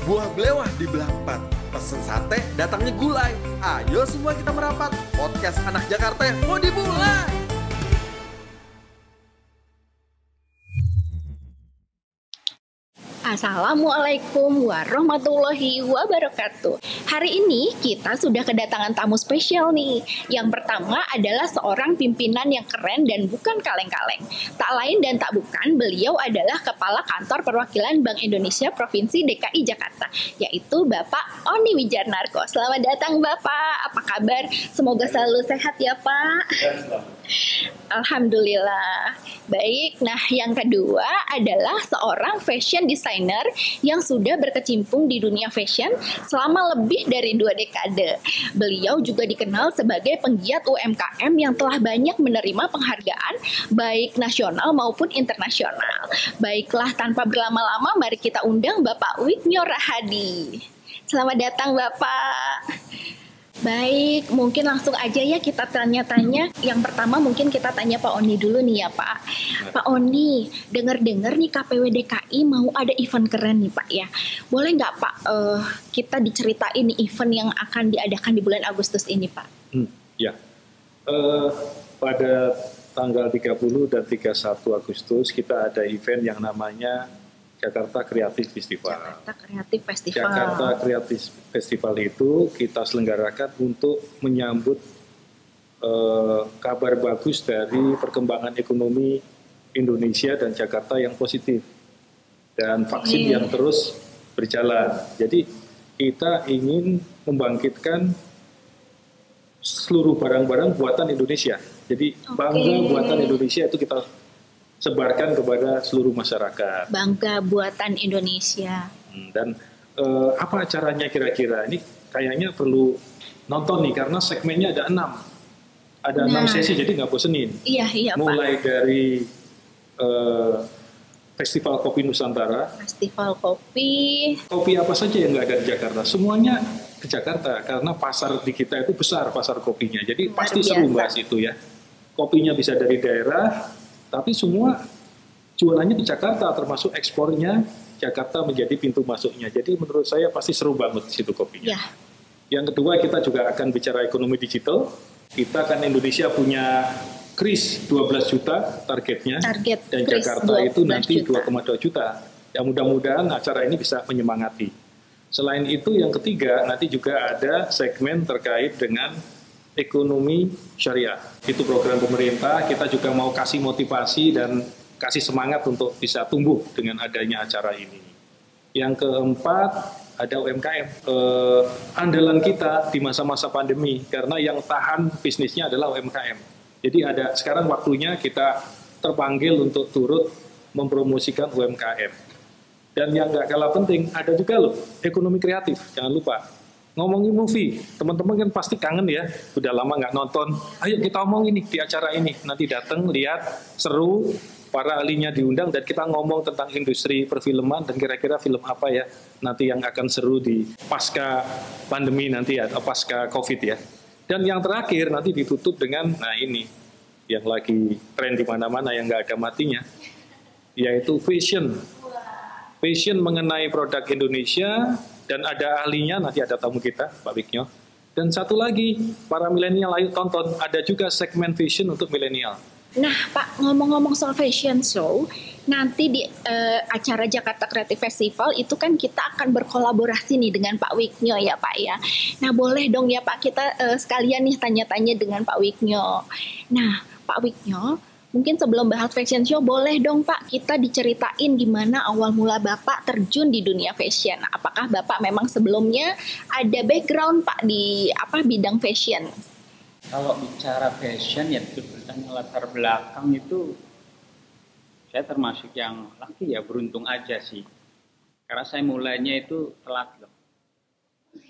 Buah belewah dibelah 4. Pesen sate, datangnya gulai. Ayo semua kita merapat. Podcast Anak Jakarta mau dimulai. Assalamualaikum warahmatullahi wabarakatuh. Hari ini kita sudah kedatangan tamu spesial nih. Yang pertama adalah seorang pimpinan yang keren dan bukan kaleng-kaleng. Tak lain dan tak bukan, beliau adalah Kepala Kantor Perwakilan Bank Indonesia Provinsi DKI Jakarta, yaitu Bapak Oni Wijarnarko. Selamat datang Bapak, apa kabar? Semoga selalu sehat ya Pak. Alhamdulillah. Baik, nah yang kedua adalah seorang fashion designer yang sudah berkecimpung di dunia fashion selama lebih dari 2 dekade. Beliau juga dikenal sebagai penggiat UMKM yang telah banyak menerima penghargaan baik nasional maupun internasional. Baiklah, tanpa berlama-lama mari kita undang Bapak Wiknyo Rahadi. Selamat datang Bapak. Baik, mungkin langsung aja ya kita tanya-tanya. Yang pertama mungkin kita tanya Pak Oni dulu nih ya Pak. Pak Oni, dengar-dengar nih KPW DKI mau ada event keren nih Pak ya. Boleh nggak Pak kita diceritain nih event yang akan diadakan di bulan Agustus ini Pak? Ya, pada tanggal 30 dan 31 Agustus kita ada event yang namanya Jakarta Creative Festival. Jakarta Creative Festival. Jakarta Creative Festival itu kita selenggarakan untuk menyambut kabar bagus dari perkembangan ekonomi Indonesia dan Jakarta yang positif dan vaksin yang terus berjalan. Jadi kita ingin membangkitkan seluruh barang-barang buatan Indonesia. Jadi bangga buatan Indonesia itu kita sebarkan kepada seluruh masyarakat. Bangga buatan Indonesia. Dan apa acaranya kira-kira? Ini kayaknya perlu nonton nih karena segmennya ada 6. Ada 6 sesi jadi nggak bosenin. Iya Mulai Pak. dari Festival Kopi Nusantara. Festival kopi. Kopi apa saja yang nggak ada di Jakarta? Semuanya ke Jakarta karena pasar di kita itu besar, pasar kopinya. Jadi Luar pasti biasa. seru bahas itu ya. Kopinya bisa dari daerah, tapi semua jualannya di Jakarta, termasuk ekspornya Jakarta menjadi pintu masuknya. Jadi menurut saya pasti seru banget di situ kopinya. Ya. Yang kedua kita juga akan bicara ekonomi digital. Kita kan Indonesia punya kris 12 juta targetnya. Dan Jakarta itu nanti 2,2 juta. Ya mudah-mudahan acara ini bisa menyemangati. Selain itu yang ketiga nanti juga ada segmen terkait dengan ekonomi syariah. Itu program pemerintah, kita juga mau kasih motivasi dan kasih semangat untuk bisa tumbuh dengan adanya acara ini. Yang keempat, ada UMKM. Andalan kita di masa-masa pandemi, karena yang tahan bisnisnya adalah UMKM. Jadi ada sekarang waktunya kita terpanggil untuk turut mempromosikan UMKM. Dan yang nggak kalah penting, ada juga loh, ekonomi kreatif, jangan lupa. Ngomongin movie, teman-teman kan pasti kangen ya, udah lama nggak nonton. Ayo kita ngomong ini di acara ini, nanti datang lihat seru, para ahlinya diundang dan kita ngomong tentang industri perfilman dan kira-kira film apa ya nanti yang akan seru di pasca pandemi nanti ya, atau pasca COVID ya. Dan yang terakhir nanti ditutup dengan, nah ini yang lagi tren di mana-mana yang nggak ada matinya, yaitu fashion mengenai produk Indonesia. Dan ada ahlinya, nanti ada tamu kita, Pak Wiknyo. Dan satu lagi, para milenial ayo tonton, ada juga segmen fashion untuk milenial. Nah Pak, ngomong-ngomong soal fashion show, nanti di acara Jakarta Creative Festival itu kan kita akan berkolaborasi nih dengan Pak Wiknyo ya Pak ya. Nah boleh dong ya Pak, kita sekalian nih tanya-tanya dengan Pak Wiknyo. Nah Pak Wiknyo, mungkin sebelum bahas fashion show, boleh dong Pak kita diceritain gimana awal mula Bapak terjun di dunia fashion. Apakah Bapak memang sebelumnya ada background Pak di bidang fashion? Kalau bicara fashion ya bertanya latar belakang itu saya termasuk yang laki ya, beruntung aja sih. Karena saya mulainya itu telat loh.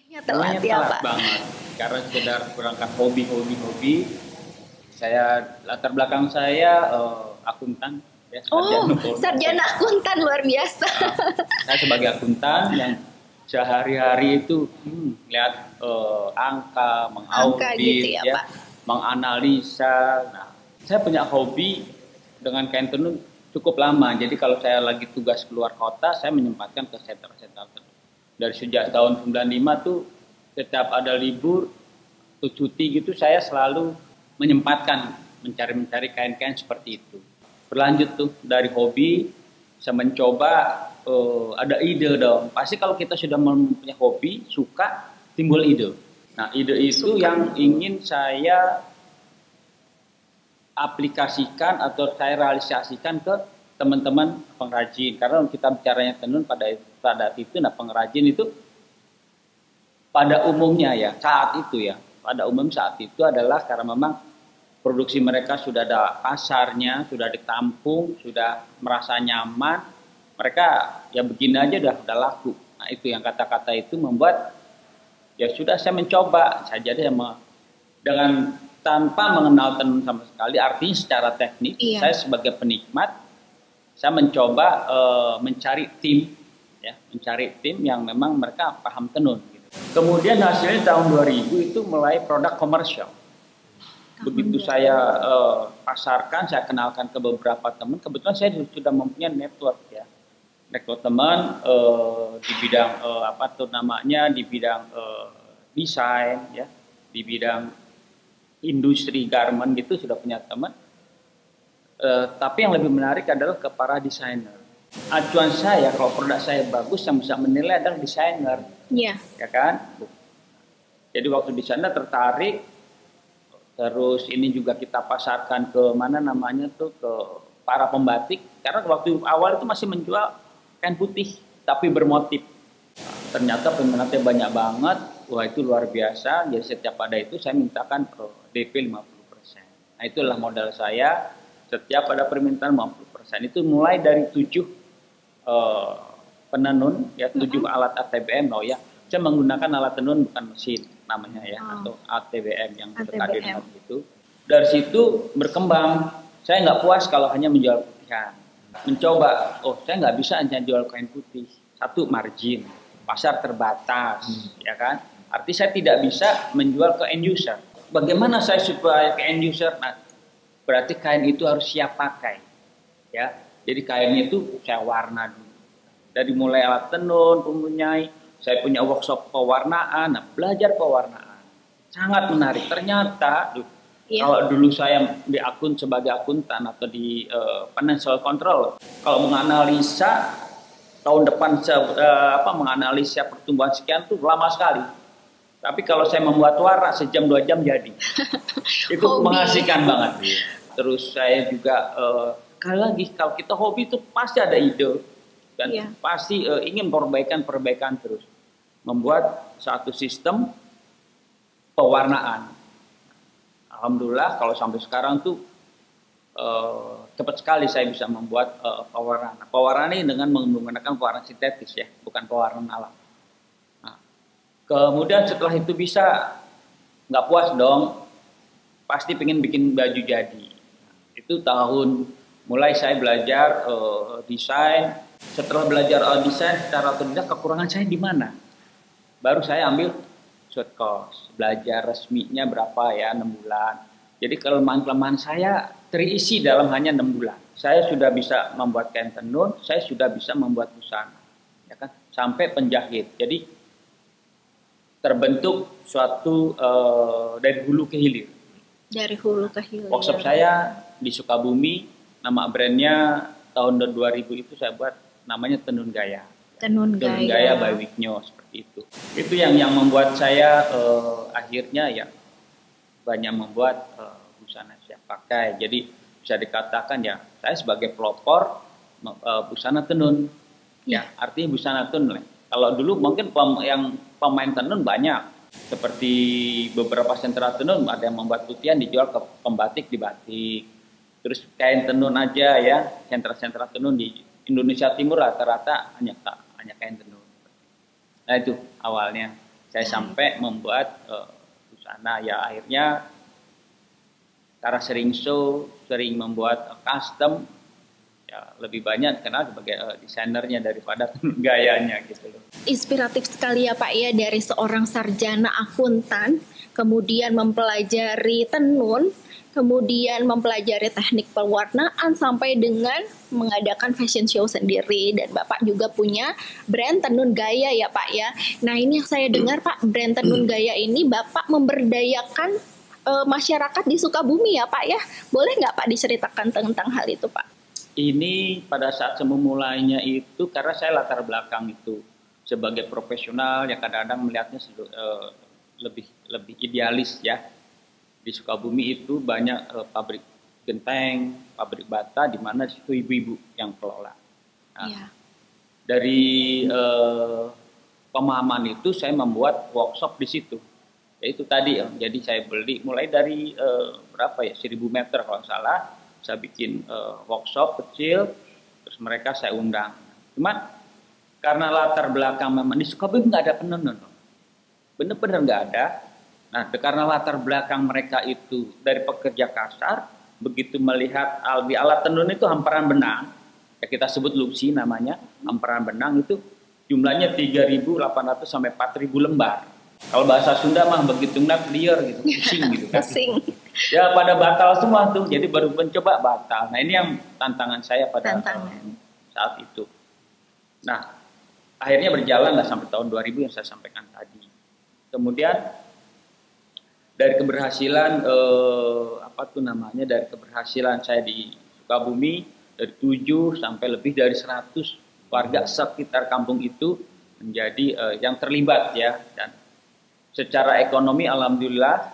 Ya telat ya Pak. Banget. Karena sekedar berangkat hobi. Saya latar belakang saya akuntan ya, sarjana akuntan, luar biasa. Saya sebagai akuntan yang sehari-hari itu lihat angka, mengaudit, gitu ya, Pak. Menganalisa. Nah, saya punya hobi dengan kain tenun cukup lama. Jadi kalau saya lagi tugas keluar kota, saya menyempatkan ke center-center tenun. Dari sejak tahun 95 tuh setiap ada libur tuh cuti gitu saya selalu menyempatkan mencari kain-kain seperti itu. Berlanjut tuh dari hobi saya mencoba ada ide dong. Pasti kalau kita sudah mempunyai hobi, suka, timbul ide. Nah, ide itu yang ingin saya aplikasikan atau saya realisasikan ke teman-teman pengrajin. Karena kita bicaranya tenun pada itu, nah pengrajin itu pada umumnya ya saat itu adalah karena memang produksi mereka sudah ada pasarnya, sudah ditampung, sudah merasa nyaman, mereka ya begini aja udah laku. Nah itu yang kata-kata itu membuat ya sudah saya mencoba saja dengan tanpa mengenal tenun sama sekali, artinya secara teknik saya sebagai penikmat saya mencoba mencari tim yang memang mereka paham tenun. Gitu. Kemudian hasilnya tahun 2000 itu mulai produk komersial. Begitu saya pasarkan, saya kenalkan ke beberapa teman. Kebetulan saya sudah mempunyai network teman di bidang di bidang desain di bidang industri garment gitu sudah punya teman. Tapi yang lebih menarik adalah ke para desainer. Acuan saya kalau produk saya bagus yang bisa menilai adalah desainer. Iya. Ya kan? Jadi waktu di sana tertarik, terus ini juga kita pasarkan ke ke para pembatik. Karena waktu awal itu masih menjual kain putih tapi bermotif. Ternyata peminatnya banyak banget. Wah itu luar biasa. Jadi setiap ada itu saya mintakan ke DP 50%. Nah itulah modal saya. Setiap ada permintaan 50%. Itu mulai dari 7 penenun, 7 alat ATBM Saya menggunakan alat tenun bukan mesin namanya atau ATBM yang ATBM itu. Dari situ berkembang. Saya nggak puas kalau hanya menjual putihan. Mencoba, saya nggak bisa hanya jual kain putih. Satu, margin, pasar terbatas, ya kan? Artinya saya tidak bisa menjual ke end user. Bagaimana saya supaya ke end user? Nah, berarti kain itu harus siap pakai, ya. Jadi kain itu saya warna dulu. Dari mulai alat tenun, saya punya workshop pewarnaan, belajar pewarnaan. Sangat menarik. Ternyata, kalau dulu saya di sebagai akuntan atau di financial control, kalau menganalisa tahun depan menganalisa pertumbuhan sekian tuh lama sekali. Tapi kalau saya membuat warna sejam 2 jam jadi. Itu mengasihkan banget. Terus saya juga sekali lagi kalau kita hobi itu pasti ada ide dan pasti ingin perbaikan terus. Membuat satu sistem pewarnaan. Alhamdulillah kalau sampai sekarang tuh cepat sekali saya bisa membuat pewarnaan. Pewarnaan ini dengan menggunakan pewarna sintetis bukan pewarnaan alam. Nah, kemudian setelah itu bisa nggak puas dong, pasti pengen bikin baju jadi. Itu mulai saya belajar desain. Setelah belajar desain secara otodidak, kekurangan saya di mana? Baru saya ambil short course, belajar resminya berapa 6 bulan. Jadi kelemahan-kelemahan saya terisi dalam hanya 6 bulan. Saya sudah bisa membuat kain tenun, saya sudah bisa membuat busana, ya kan? Sampai penjahit. Jadi terbentuk suatu dari hulu ke hilir. Dari hulu ke hilir. Workshop saya di Sukabumi, nama brandnya tahun 2000 itu saya buat namanya Tenun Gaya. Tenun Gaya by Wiknyo, seperti itu. Itu yang membuat saya akhirnya banyak membuat busana siap pakai. Jadi bisa dikatakan saya sebagai pelopor busana tenun. Artinya busana tenun. Kalau dulu mungkin yang pemain tenun banyak. Seperti beberapa sentra tenun ada yang membuat putihan dijual ke pembatik di batik. Terus kain tenun aja sentra-sentra tenun di Indonesia Timur rata-rata hanya kain tenun. Nah itu awalnya saya sampai membuat busana akhirnya karena sering membuat custom lebih banyak kenal sebagai desainernya daripada gayanya gitu loh. Inspiratif sekali ya Pak dari seorang sarjana akuntan kemudian mempelajari tenun kemudian mempelajari teknik pewarnaan sampai dengan mengadakan fashion show sendiri, dan Bapak juga punya brand Tenun Gaya ya Pak ya. Nah ini yang saya dengar Pak, brand Tenun Gaya ini Bapak memberdayakan masyarakat di Sukabumi ya Pak ya. Boleh nggak Pak diceritakan tentang hal itu Pak? Ini pada saat saya memulainya itu karena saya latar belakang itu sebagai profesional yang kadang-kadang melihatnya lebih idealis ya. Di Sukabumi itu banyak pabrik genteng, pabrik bata, di mana itu ibu-ibu yang kelola. Nah, dari pemahaman itu saya membuat workshop di situ. Yaitu tadi ya, jadi saya beli mulai dari berapa ya, 1000 meter kalau salah, saya bikin workshop kecil, terus mereka saya undang. Cuman karena latar belakang memang di Sukabumi nggak ada penenun, bener-bener nggak ada. Nah, karena latar belakang mereka itu dari pekerja kasar, begitu melihat di alat tenun itu hamparan benang, ya kita sebut lupsi namanya, hamparan benang itu jumlahnya 3.800 sampai 4.000 lembar. Kalau bahasa Sunda mah begitu ngeliat liar gitu, pusing gitu kan. Pusing. Ya pada batal semua tuh, jadi baru mencoba batal. Nah ini yang tantangan saya pada saat itu. Nah akhirnya berjalan lah sampai tahun 2000 yang saya sampaikan tadi. Kemudian dari keberhasilan dari keberhasilan saya di Sukabumi dari 7 sampai lebih dari 100 warga sekitar kampung itu menjadi yang terlibat ya, dan secara ekonomi alhamdulillah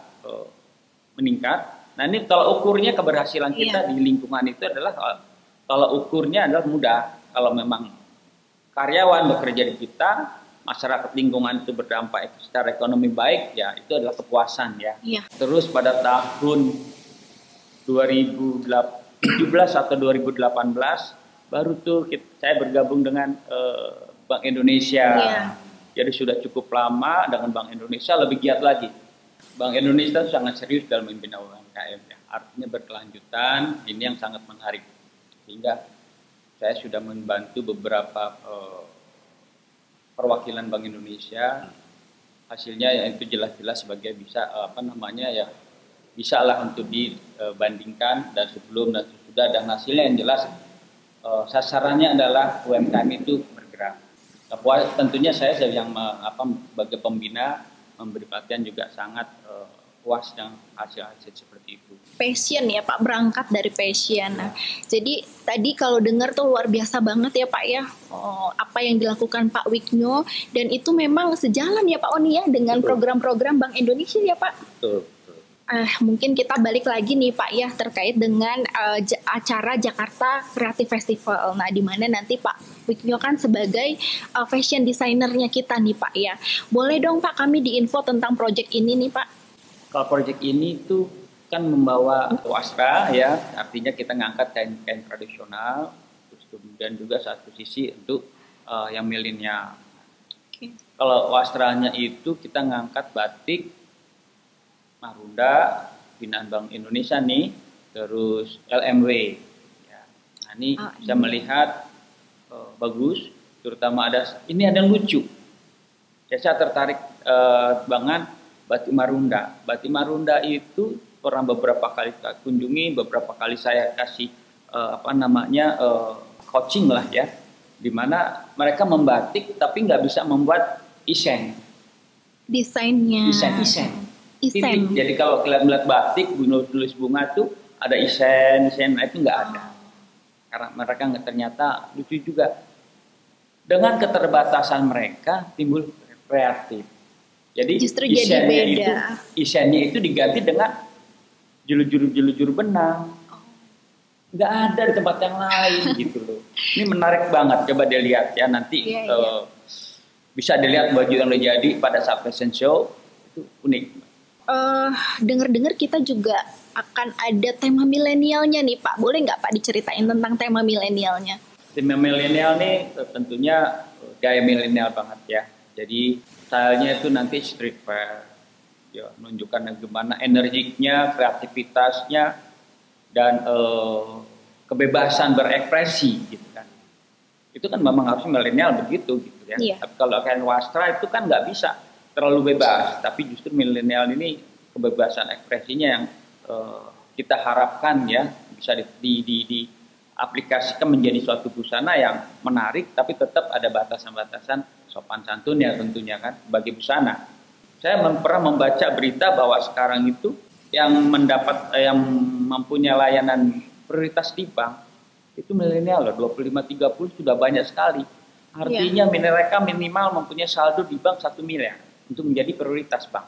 meningkat. Nah ini kalau ukurnya keberhasilan kita di lingkungan itu adalah kalau ukurnya adalah mudah, kalau memang karyawan bekerja di kita, masyarakat lingkungan itu berdampak secara ekonomi baik, ya itu adalah kepuasan ya. Terus pada tahun 2017 atau 2018 baru tuh saya bergabung dengan Bank Indonesia. Jadi sudah cukup lama dengan Bank Indonesia, lebih giat lagi. Bank Indonesia sangat serius dalam membina UMKM ya. Artinya berkelanjutan, ini yang sangat menarik. Sehingga saya sudah membantu beberapa perwakilan Bank Indonesia, hasilnya ya itu jelas-jelas sebagai bisa bisa lah untuk dibandingkan dan sebelum dan sesudah, dan hasilnya yang jelas sasarannya adalah UMKM itu bergerak. Tentunya saya yang sebagai pembina memberi perhatian juga sangat puas dengan hasil-hasil seperti itu. Passion ya Pak, berangkat dari passion. Nah, jadi tadi kalau dengar tuh luar biasa banget ya Pak ya, apa yang dilakukan Pak Wiknyo, dan itu memang sejalan ya Pak Oni ya dengan program-program Bank Indonesia ya Pak. Betul. Mungkin kita balik lagi nih Pak ya terkait dengan acara Jakarta Creative Festival. Nah, di mana nanti Pak Wiknyo kan sebagai fashion designernya kita nih Pak ya. Boleh dong Pak kami diinfo tentang proyek ini nih Pak. Kalau proyek ini tuh kan membawa wastra ya, artinya kita ngangkat kain tradisional, terus kemudian juga satu sisi untuk yang milenial. Kalau wastranya itu kita ngangkat batik Marunda, binaan Bank Indonesia nih, terus LMW. Ya. Nah ini bisa melihat bagus, terutama ada yang lucu. Ya, saya tertarik banget batik Marunda. Batik Marunda itu pernah beberapa kali saya kunjungi, beberapa kali saya kasih coaching lah ya, di mana mereka membatik tapi nggak bisa membuat isen. Desainnya. Isen. Jadi kalau kalian melihat batik, tulis bunga tuh ada isen itu nggak ada. Karena mereka ternyata lucu juga. Dengan keterbatasan mereka timbul kreatif. Jadi isennya itu diganti dengan julu-julu benang. Nggak ada di tempat yang lain gitu loh. Ini menarik banget, coba dilihat ya nanti bisa dilihat baju yang udah jadi pada saat fashion show, itu unik. Dengar-dengar kita juga akan ada tema milenialnya nih Pak. Boleh nggak Pak diceritain tentang tema milenialnya? Tema milenial nih tentunya gaya milenial banget ya. Jadi stylenya itu nanti streetwear, ya, menunjukkan bagaimana energiknya, kreativitasnya, dan kebebasan berekspresi gitu kan. Itu kan memang harus milenial begitu gitu ya. Tapi kalau kain wastra itu kan nggak bisa terlalu bebas, tapi justru milenial ini kebebasan ekspresinya yang kita harapkan ya bisa diaplikasikan menjadi suatu busana yang menarik, tapi tetap ada batasan-batasan sopan santun ya tentunya kan bagi busana. Saya pernah membaca berita bahwa sekarang itu yang mempunyai layanan prioritas di bank itu milenial loh, 25-30 sudah banyak sekali. Artinya mereka minimal mempunyai saldo di bank 1 miliar untuk menjadi prioritas bank.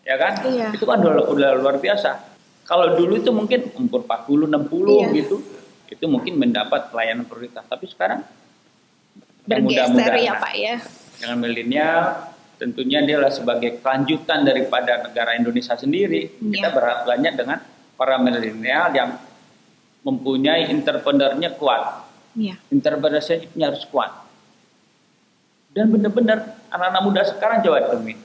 Ya kan? Itu kan udah luar biasa. Kalau dulu itu mungkin umur 40, 60 gitu, itu mungkin mendapat pelayanan prioritas. Tapi sekarang bergeser ya Pak ya. Dengan milenial, tentunya dia adalah sebagai kelanjutan daripada negara Indonesia sendiri. Kita berharap banyak dengan para milenial yang mempunyai entrepreneurnya kuat. Entrepreneurship-nya harus kuat. Dan benar-benar anak-anak muda sekarang coba temuin.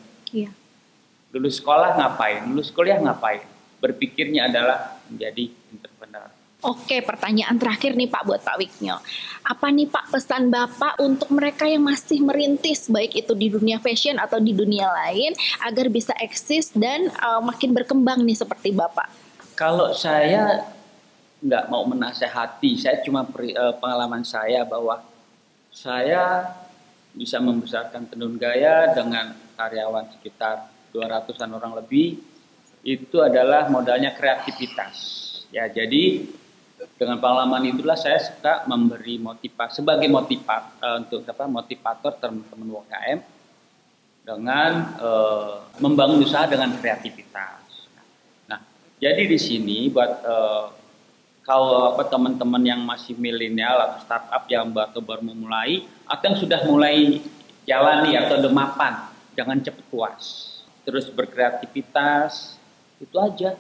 Lulus sekolah ngapain? Lulus kuliah ngapain? Berpikirnya adalah menjadi entrepreneur. Oke, pertanyaan terakhir nih Pak buat Pak Wiknyo. Apa nih Pak pesan Bapak untuk mereka yang masih merintis, baik itu di dunia fashion atau di dunia lain, agar bisa eksis dan makin berkembang nih seperti Bapak? Kalau saya nggak mau menasehati, saya cuma pengalaman saya bahwa saya bisa membesarkan Tenun Gaya dengan karyawan sekitar 200-an orang lebih. Itu adalah modalnya kreativitas. Ya, jadi dengan pengalaman itulah saya suka memberi motivasi sebagai motivator teman-teman UMKM dengan membangun usaha dengan kreativitas. Nah, jadi di sini buat kalau teman-teman yang masih milenial atau startup yang baru memulai atau yang sudah mulai jalani atau udah mapan, jangan cepat puas. Terus berkreativitas, itu aja.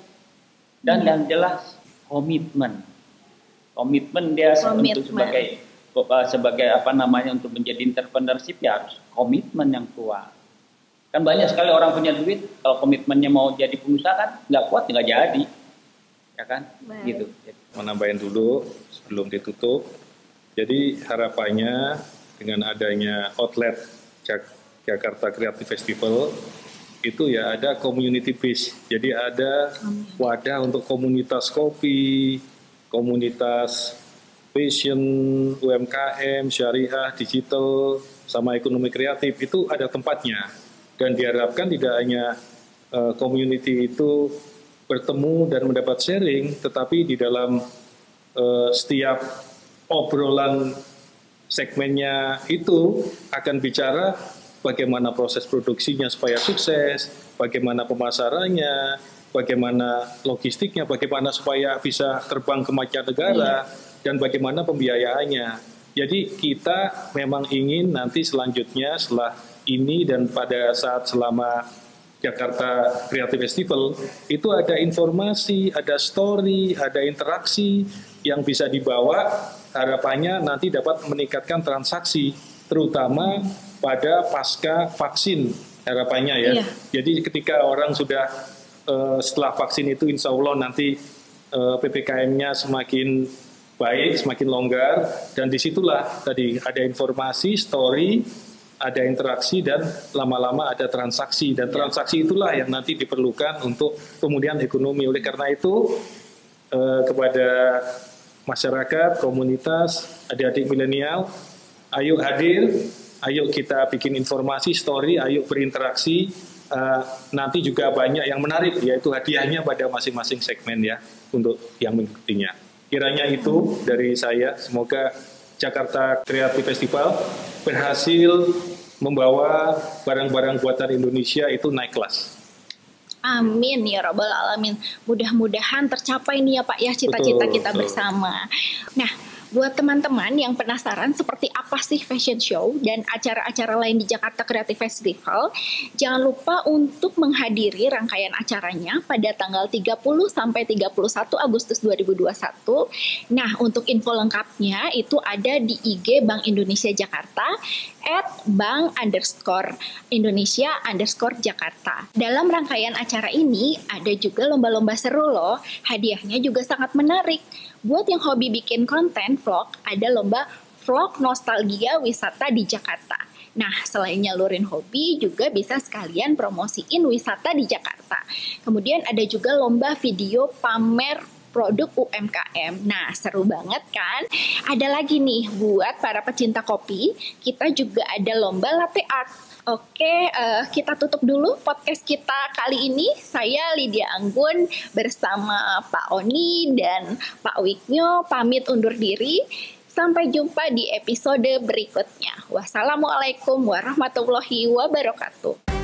Dan yang jelas komitmen. Komitmen dia untuk sebagai apa namanya untuk menjadi entrepreneurship ya harus komitmen yang kuat. Kan banyak sekali orang punya duit, kalau komitmennya mau jadi pengusaha kan nggak kuat nggak jadi. Ya kan? Gitu. Menambahin dulu sebelum ditutup. Jadi harapannya dengan adanya outlet Jakarta Creative Festival itu ya ada community base. Jadi ada wadah untuk komunitas kopi, komunitas fashion, UMKM, syariah, digital, sama ekonomi kreatif itu ada tempatnya. Dan diharapkan tidak hanya community itu bertemu dan mendapat sharing, tetapi di dalam setiap obrolan segmennya itu akan bicara bagaimana proses produksinya supaya sukses, bagaimana pemasarannya, bagaimana logistiknya, bagaimana supaya bisa terbang ke mancanegara, dan bagaimana pembiayaannya. Jadi kita memang ingin nanti selanjutnya setelah ini dan pada saat selama Jakarta Creative Festival itu ada informasi, ada story, ada interaksi yang bisa dibawa, harapannya nanti dapat meningkatkan transaksi terutama pada pasca vaksin harapannya ya. Jadi ketika orang sudah setelah vaksin itu insya Allah nanti PPKM-nya semakin baik, semakin longgar, dan disitulah tadi ada informasi, story, ada interaksi, dan lama-lama ada transaksi, dan transaksi itulah yang nanti diperlukan untuk pemulihan ekonomi. Oleh karena itu kepada masyarakat, komunitas, adik-adik milenial, ayo hadir, ayo kita bikin informasi, story, ayo berinteraksi. Nanti juga banyak yang menarik, yaitu hadiahnya pada masing-masing segmen ya untuk yang mengikutinya. Kiranya itu dari saya, semoga Jakarta Creative Festival berhasil membawa barang-barang buatan Indonesia itu naik kelas. Amin ya Rabbal Alamin. Mudah-mudahan tercapai nih ya Pak ya cita-cita kita bersama. Nah, buat teman-teman yang penasaran seperti apa sih fashion show dan acara-acara lain di Jakarta Creative Festival, jangan lupa untuk menghadiri rangkaian acaranya pada tanggal 30 sampai 31 Agustus 2021. Nah, untuk info lengkapnya itu ada di IG Bank Indonesia Jakarta @bank_Indonesia_Jakarta. Dalam rangkaian acara ini ada juga lomba-lomba seru loh. Hadiahnya juga sangat menarik. Buat yang hobi bikin konten vlog, ada lomba vlog nostalgia wisata di Jakarta. Nah, selain nyalurin hobi, juga bisa sekalian promosiin wisata di Jakarta. Kemudian ada juga lomba video pamer produk UMKM. Nah, seru banget kan? Ada lagi nih, buat para pecinta kopi, kita juga ada lomba latte art. Oke, kita tutup dulu podcast kita kali ini. Saya Lydia Anggun bersama Pak Oni dan Pak Wiknyo pamit undur diri. Sampai jumpa di episode berikutnya. Wassalamualaikum warahmatullahi wabarakatuh.